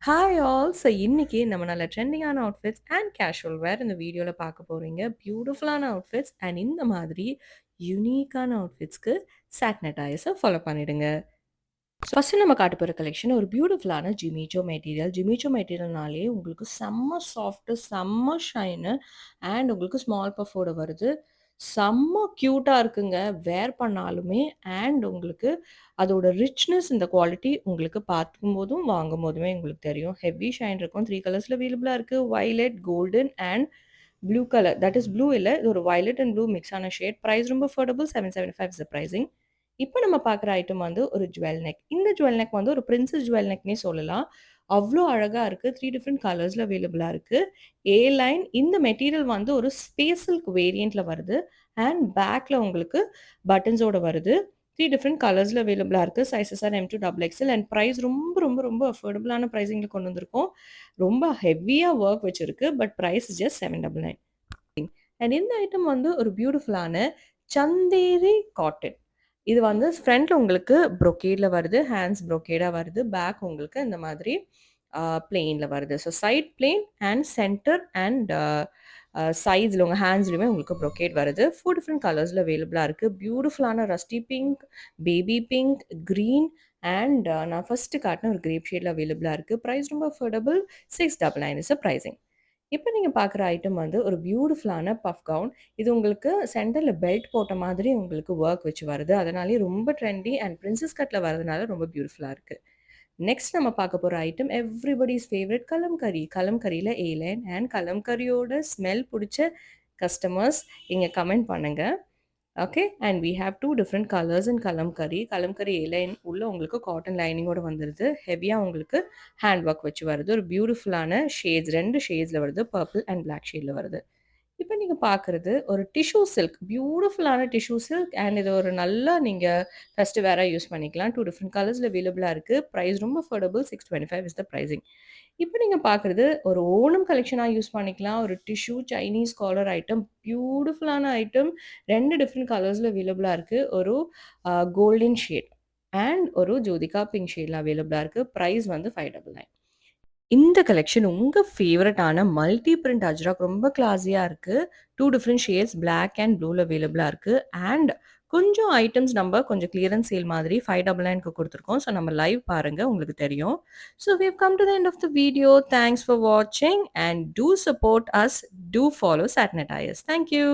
Hi all. இன்னைக்கு நம்ம நல்ல ட்ரெண்டிங்கான அவுட்ஃபிட்ஸ் அண்ட் கேஷுவல் வேர் இந்த வீடியோல பார்க்க போறீங்க. பியூட்டிஃபுல்லான அவுட்ஃபிட்ஸ் அண்ட் இந்த மாதிரி யூனிக்கான அவுட்ஃபிட்ஸ்க்கு சாட்ன டயர்ஸ ஃபாலோ பண்ணிடுங்க. ஃபர்ஸ்ட்டு நம்ம காட்ட போற கலெக்ஷன் ஒரு பியூட்டிஃபுல்லான ஜிமிச்சோ மெட்டீரியல். ஜிமிச்சோ மெட்டீரியல்னாலே உங்களுக்கு செம்ம சாஃப்ட்டு, செம்ம ஷைனு அண்ட் உங்களுக்கு ஸ்மால் பஃபோட வருது. செம்ம கியூட்டா இருக்குங்க. வேர் பண்ணாலுமே அண்ட் உங்களுக்கு அதோட ரிச்னஸ் இந்த குவாலிட்டி உங்களுக்கு பார்க்கும்போதும், வாங்கும்போதுமே உங்களுக்கு தெரியும். ஹெவி ஷைன் இருக்கும். 3 கலர்ஸ்ல அவைலபிளா இருக்கு. Violet, golden and blue colour. That is blue இல்ல. இது ஒரு வயலட் அண்ட் ப்ளூ மிக்ஸ் ஆன ஷேட். பிரைஸ் ரொம்ப அஃபோர்டபுள். 775 is the pricing. இப்ப நம்ம பார்க்குற ஐட்டம் வந்து ஒரு ஜுவல் நெக். இந்த ஜுவல் நெக் வந்து ஒரு பிரின்சஸ் ஜுவல் நெக்னே சொல்லலாம். அவ்ளோ அழகா இருக்கு. 3 டிஃபரெண்ட் கலர்ஸ்ல அவைலபிளா இருக்கு. ஏ லைன் இந்த மெட்டீரியல் வந்து ஒரு ஸ்பேஸ் சில்க் வேரியன்ட்ல வருது. அண்ட் பேக்ல உங்களுக்கு பட்டன்ஸோட வருது. 3 டிஃபரெண்ட் கலர்ஸ்ல அவைலபிளா இருக்கு. Sizes are M to double XL and price ரொம்ப ரொம்ப ரொம்ப அஃபோர்டபுளான பிரைசிங்ல கொண்டு வந்திருக்கோம். ரொம்ப ஹெவியா வொர்க் வச்சிருக்கு. But price just 799. அண்ட் இந்த ஐட்டம் வந்து ஒரு பியூட்டிஃபுல்லான சந்தேரி காட்டன். இது வந்து ஃப்ரண்ட்ல உங்களுக்கு ப்ரொக்கேட்ல வருது. ஹேண்ட்ஸ் ப்ரொக்கேடா வருது. பேக் உங்களுக்கு இந்த மாதிரி பிளெயின்ல வருது. So side plain and centre and சைட்ஸ்ல உங்க ஹேண்ட்ஸ்லயுமே உங்களுக்கு ப்ரொக்கேட் வருது. 4 டிஃபரெண்ட் கலர்ஸ்ல அவைலபிளா இருக்கு. பியூட்டிஃபுல்லான Rusty pink, baby pink, green and நான் ஃபர்ஸ்ட் காட்டின ஒரு கிரேப் ஷேட்ல அவைலபிளா இருக்கு. பிரைஸ் ரொம்ப அஃபோர்டபுள். 699 is pricing. இப்ப நீங்க பார்க்குற ஐட்டம் வந்து ஒரு பியூட்டிஃபுல்லான பஃப் கவுன். இது உங்களுக்கு சென்டர்ல பெல்ட் போட்ட மாதிரி உங்களுக்கு வொர்க் வச்சு வருது. அதனாலேயே ரொம்ப ட்ரெண்டி அண்ட் பிரின்சஸ் கட்ல வரதுனால ரொம்ப பியூட்டிஃபுல்லா இருக்கு. நெக்ஸ்ட் நம்ம பார்க்க போற ஐட்டம் எவ்ரிபடீஸ் ஃபேவரைட் கலம்கரி. கலம்கரியில ஏ லைன் அண்ட் கலம்கரியோட ஸ்மெல் புடிச்ச கஸ்டமர்ஸ் இங்க கமெண்ட் பண்ணுங்க. Okay. And we have 2 different colours in Kalamkari. Kalamkari A line உள்ள உங்களுக்கு காட்டன் லைனிங்கோட வந்துருது. ஹெவியா உங்களுக்கு ஹேண்ட் ஒர்க் வச்சு வருது. ஒரு பியூட்டிஃபுல்லான ஷேட்ஸ் 2 ஷேட்ஸ்ல வருது. பர்பிள் அண்ட் பிளாக் ஷேட்ல வருது. இப்ப நீங்க பார்க்குறது ஒரு டிஷ்யூ சில்க். பியூட்டிஃபுல்லான டிஷ்யூ சில்க் அண்ட் இது ஒரு நல்லா நீங்க ஃபெஸ்டிவ் வேரா யூஸ் பண்ணிக்கலாம். 2 டிஃபரெண்ட் கலர்ஸ்ல அவைலபிளா இருக்கு. பிரைஸ் ரொம்ப அஃபோர்டபுள். 625 is the pricing. இப்ப நீங்க பார்க்குறது ஒரு ஓணம் கலெக்ஷனா யூஸ் பண்ணிக்கலாம். ஒரு டிஷ்யூ சைனீஸ் காலர் ஐட்டம். பியூட்டிஃபுல்லான ஐட்டம். 2 டிஃபரெண்ட் கலர்ஸ்ல அவைலபிளா இருக்கு. ஒரு கோல்டன் ஷேட் அண்ட் ஒரு ஜோதிகா பிங்க் ஷேட்ல அவைலபிளா இருக்கு. பிரைஸ் வந்து 599. இந்த கலெக்ஷன் உங்க ஃபேவரட்டான மல்டி பிரிண்ட் அஜ்ராக் ரொம்ப கிளாஸியா இருக்கு. 2 டிஃபரெண்ட் ஷேட்ஸ் பிளாக் அண்ட் ப்ளூல அவைலபிளா இருக்கு. அண்ட் கொஞ்சம் ஐட்டம்ஸ் நம்ம கொஞ்சம் கிளியரன்ஸ் சேல் மாதிரி 599க்கு குடுத்துருக்கோம். ஸோ நம்ம லைவ் பாருங்க உங்களுக்கு தெரியும். So we have come to the end of the video. Thanks for வாட்சிங் and do support us. Do follow சாட்ன டயர்ஸ். Thank you.